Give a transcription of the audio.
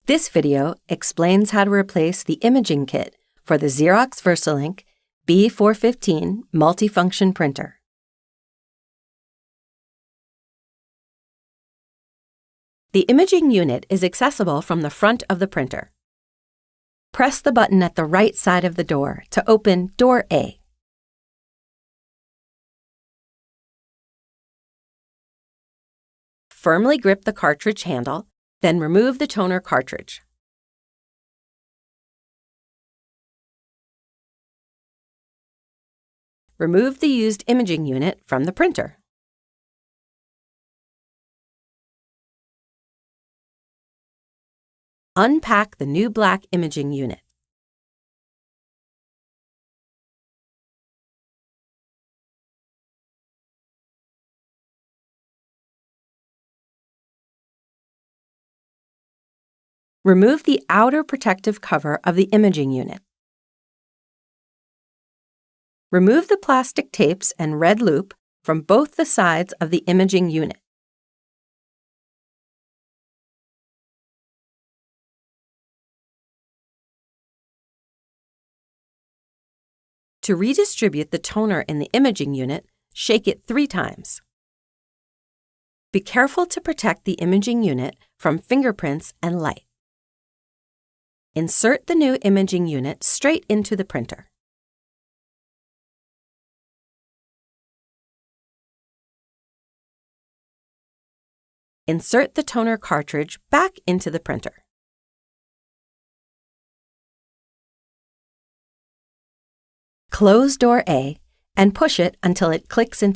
This video explains how to replace the imaging kit for the Xerox VersaLink B415 multifunction printer. The imaging unit is accessible from the front of the printer. Press the button at the right side of the door to open Door A. Firmly grip the cartridge handle, then remove the toner cartridge. Remove the used imaging unit from the printer. Unpack the new black imaging unit. Remove the outer protective cover of the imaging unit. Remove the plastic tapes and red loop from both the sides of the imaging unit. To redistribute the toner in the imaging unit, shake it 3 times. Be careful to protect the imaging unit from fingerprints and light. Insert the new imaging unit straight into the printer. Insert the toner cartridge back into the printer. Close Door A and push it until it clicks into